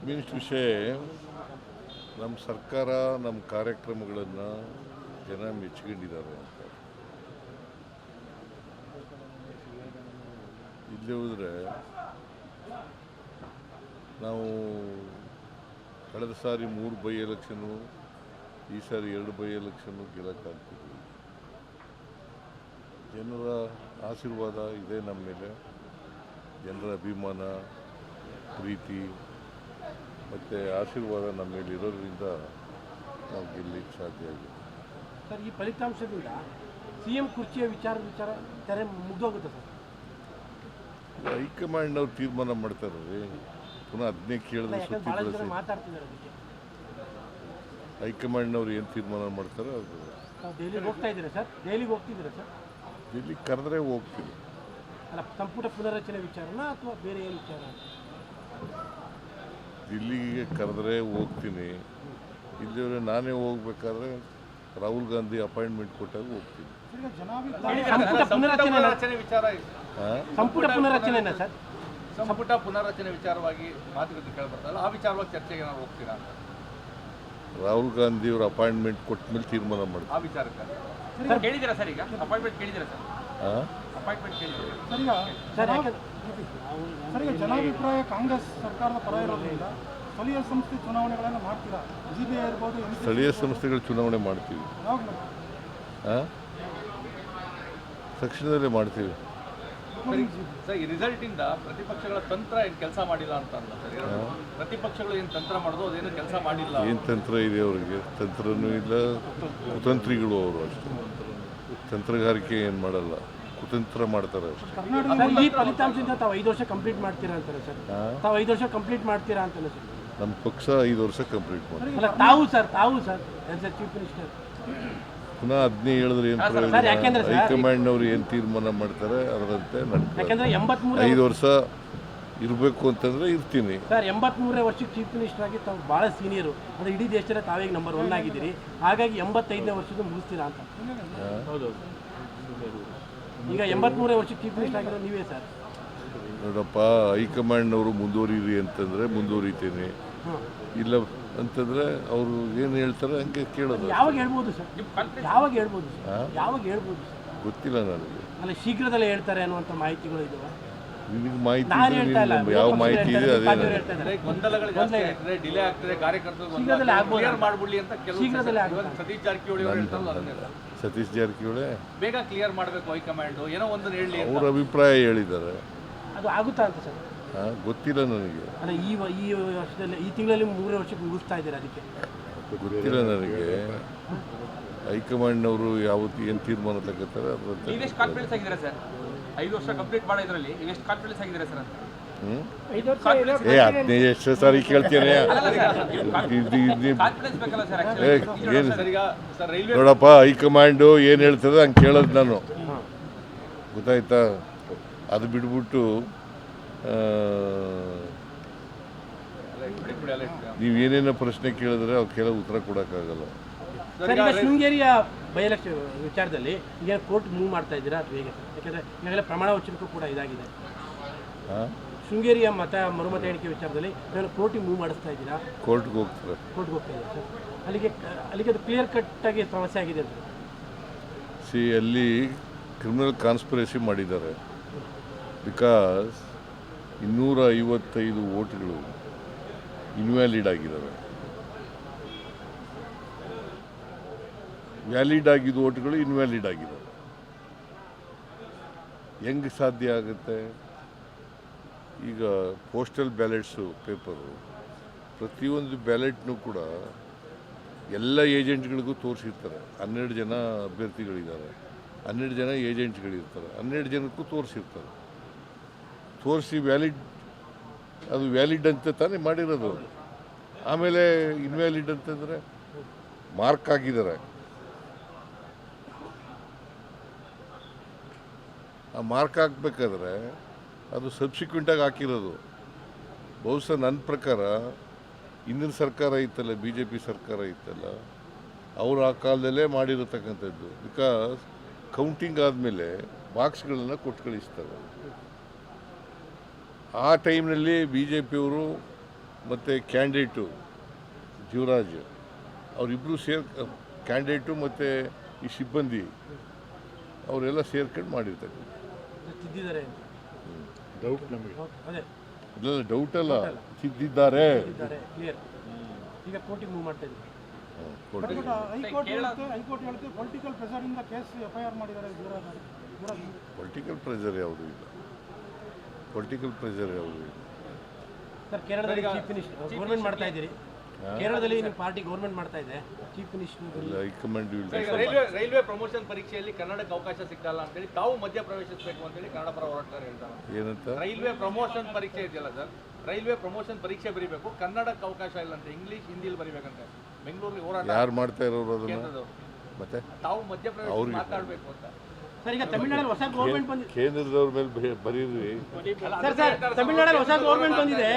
ಮಿನಿಸ್ಟ್ ವಿಷಯ ನಮ್ಮ ಸರ್ಕಾರ ನಮ್ಮ ಕಾರ್ಯಕ್ರಮಗಳನ್ನು ಜನ ಮೆಚ್ಚಿಕೊಂಡಿದ್ದಾರೆ ಅಂತ. ಇಲ್ಲಿ ಹೋದರೆ ನಾವು ಕಳೆದ ಸಾರಿ 3 ಬೈ ಎಲೆಕ್ಷನ್ನು, ಈ ಸಾರಿ 2 ಬೈ ಎಲೆಕ್ಷನ್ನು ಗೆಲ್ಲಕ್ಕಾಗ್ತಿದ್ವಿ. ಜನರ ಆಶೀರ್ವಾದ ಇದೆ ನಮ್ಮ ಮೇಲೆ, ಜನರ ಅಭಿಮಾನ, ಪ್ರೀತಿ ಮತ್ತು ಆಶೀರ್ವಾದ ನಮ್ಮ ಮೇಲೆ ಇರೋದ್ರಿಂದ ನಾವು ಗೆಲ್ಲಲಿಕ್ಕೆ ಸಾಧ್ಯ ಆಗಿದೆ. ಸರ್, ಈ ಫಲಿತಾಂಶದಿಂದ CM ಕುರ್ಚಿಯ ವಿಚಾರ ತೆರೆ ಮುಗ್ದೋಗುತ್ತೆ ಸರ್? ಹೈಕಮಾಂಡ್ನವ್ರು ತೀರ್ಮಾನ ಮಾಡ್ತಾರೆ ರೀ. ಪುನಃ ಅದನ್ನೇ ಕೇಳಿದ್ರೆ ಸುತ್ತಿ ಬಳಸಿ ಮಾತಾಡ್ತಿದ್ದಾರೆ. ಅದಕ್ಕೆ ಹೈಕಮಾಂಡ್ನವ್ರು ಏನು ತೀರ್ಮಾನ ಮಾಡ್ತಾರೆ ಅದು. ದೆಹಲಿಗೆ ಹೋಗ್ತಾ ಇದ್ದೀರಾ ಸರ್? ದೆಹಲಿಗೆ ಹೋಗ್ತಿದ್ದೀರಾ ಸರ್? ಇಲ್ಲಿ ಕರೆದ್ರೆ ಹೋಗ್ತೀವಿ. ಅಲ್ಲ, ಸಂಪುಟ ಪುನರ್ರಚನೆ ವಿಚಾರನಾ ಅಥವಾ ಬೇರೆ ಏನು ವಿಚಾರ? ದಿಲ್ಲಿಗೆ ಕರೆದ್ರೆ ಹೋಗ್ತೀನಿ. ಇಲ್ಲಿವರೆ ನಾನೇ ಹೋಗ್ಬೇಕಾದ್ರೆ ರಾಹುಲ್ ಗಾಂಧಿ ಅಪಾಯಿಂಟ್ಮೆಂಟ್ ಕೊಟ್ಟಾಗ ಹೋಗ್ತೀನಿ. ಸಂಪುಟ ಪುನರ್ರಚನೆ ಸರ್? ಸಂಪುಟ ಪುನರ್ರಚನೆ ವಿಚಾರವಾಗಿ ಮಾತುಕತೆ ಕೇಳಬರ್ತಲ್ಲ, ಆ ವಿಚಾರವಾಗಿ ಚರ್ಚೆಗೆ ನಾವು ಹೋಗ್ತೀರಾ ಅಂತ? ರಾಹುಲ್ ಗಾಂಧಿ ಅವರು ಅಪಾಯಿಂಟ್ಮೆಂಟ್ ಕೊಟ್ಟ ಮೇಲೆ ತೀರ್ಮಾನ ಮಾಡ್ತಾರೆ. ಆ ವಿಚಾರಕ್ಕೆ ಕೇಳಿದ್ದೀರಾ ಸರ್? ಈಗ ಅಪಾಯಿಂಟ್ಮೆಂಟ್ ಕೇಳಿದ್ದೀರಾ ಸರ್? ಅಪಾಯಿಂಟ್ಮೆಂಟ್ ಕೇಳಿದ್ದೀರಾ ಸರ್? ಈಗ ಜನಾಭಿಪ್ರಾಯ ಕಾಂಗ್ರೆಸ್ ಸರ್ಕಾರದ ಪರ ಇರೋದ್ರಿಂದ ಸ್ಥಳೀಯ ಸಂಸ್ಥೆ ಚುನಾವಣೆಗಳನ್ನು ಮಾಡ್ತೀರಾ? GBI ಇರ್ಬೋದು, ಸ್ಥಳೀಯ ಸಂಸ್ಥೆಗಳ ಚುನಾವಣೆ ಮಾಡ್ತೀವಿ. ತಕ್ಷಣದಲ್ಲೇ ಮಾಡ್ತೀವಿ. ಸರ್, ಈ ರಿಸಲ್ಟಿಂದ ಪ್ರತಿಪಕ್ಷಗಳ ತಂತ್ರ ಏನು ಕೆಲಸ ಮಾಡಿಲ್ಲ ಅಂತ ಅಲ್ಲ ಸರ್? ಪ್ರತಿಪಕ್ಷಗಳು ಏನು ತಂತ್ರ ಮಾಡೋದು ಅದೇನು ಕೆಲಸ ಮಾಡಿಲ್ಲ. ಏನು ತಂತ್ರ ಇದೆ ಅವರಿಗೆ? ತಂತ್ರನೂ ಇಲ್ಲ, ಕುತಂತ್ರಿಗಳು ಅವರು ಅಷ್ಟೇ. ತಂತ್ರಗಾರಿಕೆ ಏನು ಮಾಡಲ್ಲ, ಕುತಂತ್ರ ಮಾಡ್ತಾರೆ ಅಷ್ಟೇ. ಈ ಫಲಿತಾಂಶದಿಂದ ತಾವು 5 ವರ್ಷ ಕಂಪ್ಲೀಟ್ ಮಾಡ್ತೀರಾ ಅಂತಾರೆ ಸರ್? ತಾವು 5 ವರ್ಷ ಕಂಪ್ಲೀಟ್ ಮಾಡ್ತೀರಾ ಅಂತಾನೆ ಸರ್? ನಮ್ಮ ಪಕ್ಷ 5 ವರ್ಷ ಕಂಪ್ಲೀಟ್ ಮಾಡ್ತೀವಿ. ಅಲ್ಲ, ತಾವು ಸರ್ ಚೀಫ್ ಮಿನಿಸ್ಟರ್ ಪುನಃ ಅದನ್ನೇ ಹೇಳಿದ್ರೆ ಏನು ಪ್ರಯೋಜನ? ಹೈಕಮಾಂಡ್ನವ್ರು ಏನು ತೀರ್ಮಾನ ಮಾಡ್ತಾರೆ ಅದರಂತೆ ಯಾಕಂದ್ರೆ 5 ವರ್ಷ ಇರಬೇಕು ಅಂತಂದ್ರೆ ಇರ್ತೀನಿ ಸರ್. 83ನೇ ವರ್ಷಕ್ಕೆ ಚೀಫ್ ಮಿನಿಸ್ಟರ್ ಆಗಿ ತಾವು ಭಾಳ ಸೀನಿಯರು, ಅಂದರೆ ಇಡೀ ದೇಶದಲ್ಲಿ ತಾವೇ ನಂಬರ್ 1 ಆಗಿದ್ದೀರಿ. ಹಾಗಾಗಿ 85ನೇ ವರ್ಷದ ಮುಗಿಸ್ತೀರಾ ಅಂತ? ಹೌದು. ಈಗ 83ನೇ ವರ್ಷಕ್ಕೆ ಚೀಫ್ ಮಿನಿಸ್ಟರ್ ಆಗಿರೋ ನೀವೇ ಸರ್. ನೋಡಪ್ಪ, ಹೈಕಮಾಂಡ್ನವರು ಮುಂದುವರಿರಿ ಅಂತಂದ್ರೆ ಮುಂದುವರಿತೇನೆ, ಇಲ್ಲ ಅಂತಂದ್ರೆ ಅವರು ಏನು ಹೇಳ್ತಾರೆ ಹಂಗೆ ಕೇಳೋದು. ಯಾವಾಗ ಹೇಳ್ಬೋದು ಸರ್? ಯಾವಾಗ ಹೇಳ್ಬೋದು ಸರ್? ಗೊತ್ತಿಲ್ಲ ನನಗೆ. ಅಲ್ಲ, ಶೀಘ್ರದಲ್ಲೇ ಹೇಳ್ತಾರೆ ಅನ್ನುವಂಥ ಮಾಹಿತಿಗಳು ಇದಾವೆ. ನಿಮಗೆ ಮಾಹಿತಿ ಇದೆ, ಯಾವ ಮಾಹಿತಿ ಇದೆ ಅದೇ. ಗೊಂದಲಗಳು ಜಾಸ್ತಿ ಆಗ್ತದೆ, ಡಿಲೇ ಆಗ್ತದೆ, ಕಾರ್ಯಕರ್ತರು ಕ್ಲಿಯರ್ ಮಾಡ್ಬಿಡ್ಲಿ ಅಂತ ಕೆಲವು ಸತೀಶ್ ಜಾರಕಿಹೊಳಿ ಅವರು ಹೇಳ್ತಾರಲ್ಲ ಅದನ್ನೆಲ್ಲ. ಸತೀಶ್ ಜಾರಕಿಹೊಳಿ ಬೇಗ ಕ್ಲಿಯರ್ ಮಾಡಬೇಕು ಹೈಕಮಾಂಡ್, ಏನೋ ಒಂದು ಹೇಳಿ ಅವ್ರ ಅಭಿಪ್ರಾಯ ಹೇಳಿದ್ದಾರೆ. ಅದು ಆಗುತ್ತಾ ಅಂತ ಸರ್? ಗೊತ್ತಿಲ್ಲ ನನಗೆ. ಅಲ್ಲ, ಈ ವರ್ಷದಲ್ಲಿ ಈ ತಿಂಗಳಲ್ಲಿ 3 ವರ್ಷಕ್ಕೆ ಮುಗಿಸ್ತಾ ಇದ್ದಾರೆ, ಅದಕ್ಕೆ ಗೊತ್ತಿಲ್ಲ ನನಗೆ. ಹೈಕಮಾಂಡ್ನವರು ಯಾವತ್ತು ಏನು ತೀರ್ಮಾನ ತಗೋತಾರೆ ಅದರಂತೆ. ನೀವೆಷ್ಟು ಕಾನ್ಫಿಡೆನ್ಸ್ ಆಗಿದ್ದೀರಾ ಸರ್? 5 ವರ್ಷ ಕಂಪ್ಲೀಟ್ ಮಾಡೋದ್ರಲ್ಲಿ ನೀವೆಷ್ಟು ಕಾನ್ಫಿಡೆನ್ಸ್ ಆಗಿದ್ದೀರಾ ಸರ್ ಅಂತ? ಅದನ್ನೇ ಎಷ್ಟು ಸಾರಿ ಕೇಳ್ತೇನೆ. ನೋಡಪ್ಪ, ಹೈಕಮಾಂಡು ಏನು ಹೇಳ್ತದೆ ಹಂಗೆ ಕೇಳೋದು ನಾನು, ಗೊತ್ತಾಯ್ತಾ? ಅದು ಬಿಟ್ಬಿಟ್ಟು ನೀವು ಏನೇನೋ ಪ್ರಶ್ನೆ ಕೇಳಿದ್ರೆ ಅವಕ್ಕೆಲ್ಲ ಉತ್ತರ ಕೊಡೋಕ್ಕಾಗಲ್ಲ. ಸರ್, ಈಗ ಶೃಂಗೇರಿಯ ಬೈ ಎಲೆಕ್ಷನ್ ವಿಚಾರದಲ್ಲಿ ಈಗ ಕೋರ್ಟ್ ಮೂವ್ ಮಾಡ್ತಾ ಇದ್ದೀರಾ ಅಥವಾ ಹೇಗೆ? ಯಾಕಂದರೆ ಈಗಾಗಲೇ ಪ್ರಮಾಣ ವಚನಕ್ಕೂ ಕೂಡ ಇದಾಗಿದೆ. ಶೃಂಗೇರಿಯ ಮರುಮತ ಎಣಿಕೆ ವಿಚಾರದಲ್ಲಿ ಕೋರ್ಟಿಗೆ ಮೂವ್ ಮಾಡಿಸ್ತಾ ಇದ್ದೀರಾ? ಕೋರ್ಟ್ಗೆ ಹೋಗ್ತಾರೆ. ಕೋರ್ಟ್ಗೆ ಹೋಗ್ತಾ ಇದ್ದೀರಾ ಸರ್? ಅಲ್ಲಿಗೆ ಅದು ಕ್ಲಿಯರ್ ಕಟ್ಟಾಗಿ ಸಮಸ್ಯೆ ಆಗಿದೆ ಅಂತ. ಅಲ್ಲಿ ಕ್ರಿಮಿನಲ್ ಕಾನ್ಸ್ಪಿರಸಿ ಮಾಡಿದ್ದಾರೆ. ಬಿಕಾಸ್ 255 ವೋಟ್ಗಳು ಇನ್ವ್ಯಾಲಿಡ್ ಆಗಿದ್ದಾವೆ. ವ್ಯಾಲಿಡ್ ಆಗಿದ್ದ ವೋಟ್ಗಳು ಇನ್ವ್ಯಾಲಿಡ್ ಆಗಿದ್ದಾವೆ. ಹೆಂಗೆ ಸಾಧ್ಯ ಆಗುತ್ತೆ? ಈಗ ಪೋಸ್ಟಲ್ ಬ್ಯಾಲೆಟ್ಸು ಪೇಪರು, ಪ್ರತಿಯೊಂದು ಬ್ಯಾಲೆಟ್ನೂ ಕೂಡ ಎಲ್ಲ ಏಜೆಂಟ್ಗಳಿಗೂ ತೋರಿಸಿರ್ತಾರೆ. 12 ಜನ ಅಭ್ಯರ್ಥಿಗಳಿದ್ದಾರೆ, 12 ಜನ ಏಜೆಂಟ್ಗಳಿರ್ತಾರೆ, 12 ಜನಕ್ಕೂ ತೋರಿಸಿರ್ತಾರೆ. ತೋರಿಸಿ ಅದು ವ್ಯಾಲಿಡ್ ಅಂತ ತಾನೇ ಮಾಡಿರೋದು. ಆಮೇಲೆ ಇನ್ವ್ಯಾಲಿಡ್ ಅಂತಂದರೆ ಮಾರ್ಕ್ ಆಗಿದ್ದಾರೆ. ಆ ಮಾರ್ಕ್ ಹಾಕ್ಬೇಕಾದ್ರೆ ಅದು ಸಬ್ಸಿಕ್ವೆಂಟಾಗಿ ಹಾಕಿರೋದು. ಬಹುಶಃ ನನ್ನ ಪ್ರಕಾರ ಹಿಂದಿನ ಸರ್ಕಾರ ಇತ್ತಲ್ಲ, BJP ಸರ್ಕಾರ ಇತ್ತಲ್ಲ, ಅವರು ಆ ಕಾಲದಲ್ಲೇ ಮಾಡಿರತಕ್ಕಂಥದ್ದು. ಬಿಕಾಸ್ ಕೌಂಟಿಂಗ್ ಆದಮೇಲೆ ಬಾಕ್ಸ್ಗಳನ್ನು ಕೊಟ್ಟು ಕಳಿಸ್ತಾರೆ. ಆ ಟೈಮ್ನಲ್ಲಿ BJP ಅವರು ಮತ್ತು ಕ್ಯಾಂಡಿಡೇಟು ಜೀವರಾಜ್ ಅವರಿಬ್ಬರು ಕ್ಯಾಂಡಿಡೇಟು ಮತ್ತು ಈ ಸಿಬ್ಬಂದಿ ಅವರೆಲ್ಲ ಸೇರ್ಕೊಂಡು ಮಾಡಿರ್ತಾರೆ. ತಿದ್ದಿದ್ದಾರೆ ಡೌಟ್ ನಮಗೆ ಅದೇ ಇಲ್ಲ, ಡೌಟ್ ಅಲ್ಲ, ತಿದ್ದಿದ್ದಾರೆ. ಕ್ಲಿಯರ್. ಈಗ ಕೋರ್ಟಿಗೆ ಮೂವ್ ಮಾಡ್ತಾ ಇದ್ದೀವಿ. ಕೋರ್ಟಿಗೆ ಹೈಕೋರ್ಟ್ ಹೇಳುತ್ತೆ ಪೊಲಿಟಿಕಲ್ ಪ್ರೆಷರಿಂದ ಕೇಸ್ FIR ಮಾಡಿದ್ದಾರೆ ಜೀವರಾಜ್. ಪೊಲಿಟಿಕಲ್ ಪ್ರೆಷರ್ ಯಾವುದೂ ಇಲ್ಲ, ಪೊಲಿಟಿಕಲ್ ಪ್ರೆಷರ್ ಯಾವುದೂ ಇಲ್ಲ. ಸರ್, ಕೇರಳದಲ್ಲಿ ಚೀಫ್ ಮಿನಿಸ್ಟರ್ ಗೌರ್ಮೆಂಟ್ ಮಾಡ್ತಾ ಇದ್ದೀರಿ. ಕೇರಳದಲ್ಲಿ ನಿಮ್ಮ ಪಾರ್ಟಿ ಗೌರ್ಮೆಂಟ್ ಮಾಡ್ತಾ ಇದೆ. ಚೀಫ್ ಮಿನಿಸ್ಟರ್ ಇಲ್ಲ, ಹೈಕಮಾಂಡ್ ರೈಲ್ವೆ ಪ್ರಮೋಷನ್ ಪರೀಕ್ಷೆಯಲ್ಲಿ ಕನ್ನಡಕ್ಕೆ ಅವಕಾಶ ಸಿಕ್ಕಲ್ಲ ಅಂತೇಳಿ ತಾವು ಮಧ್ಯ ಪ್ರವೇಶಿಸಬೇಕು ಅಂತೇಳಿ ಕನ್ನಡ ಪರ ಹೋರಾಟಗಾರರು ಹೇಳ್ತಾರೆ. ಏನಂತ ರೈಲ್ವೆ ಪ್ರಮೋಷನ್ ಪರೀಕ್ಷೆ ಇದೆಯಲ್ಲ ಸರ್, ರೈಲ್ವೆ ಪ್ರಮೋಷನ್ ಪರೀಕ್ಷೆ ಬರೀಬೇಕು, ಕನ್ನಡಕ್ಕೆ ಅವಕಾಶ ಇಲ್ಲ ಅಂತ, ಇಂಗ್ಲಿಷ್ ಹಿಂದಿಲಿ ಬರೀಬೇಕಂತೆ. ಬೆಂಗಳೂರಲ್ಲಿ ಹೋರಾಟ ಯಾರು ಮಾಡ್ತಾ ಇರೋರು ಅದನ್ನು? ಕೇಂದ್ರದವರು. ಮತ್ತೆ ತಾವು ಮಧ್ಯ ಪ್ರವೇಶ ಮಾತಾಡಬೇಕು ಅಂತ. ಸರ್, ಈಗ ತಮಿಳುನಾಡಲ್ಲಿ ಹೊಸ ಗೌರ್ಮೆಂಟ್ ಬಂದಿದೆ. ಕೇಂದ್ರದವ್ರ ಮೇಲೆ ಬರೀರಿ. ಸರ್, ತಮಿಳುನಾಡಲ್ಲಿ ಹೊಸ ಗೌರ್ಮೆಂಟ್ ಬಂದಿದೆ.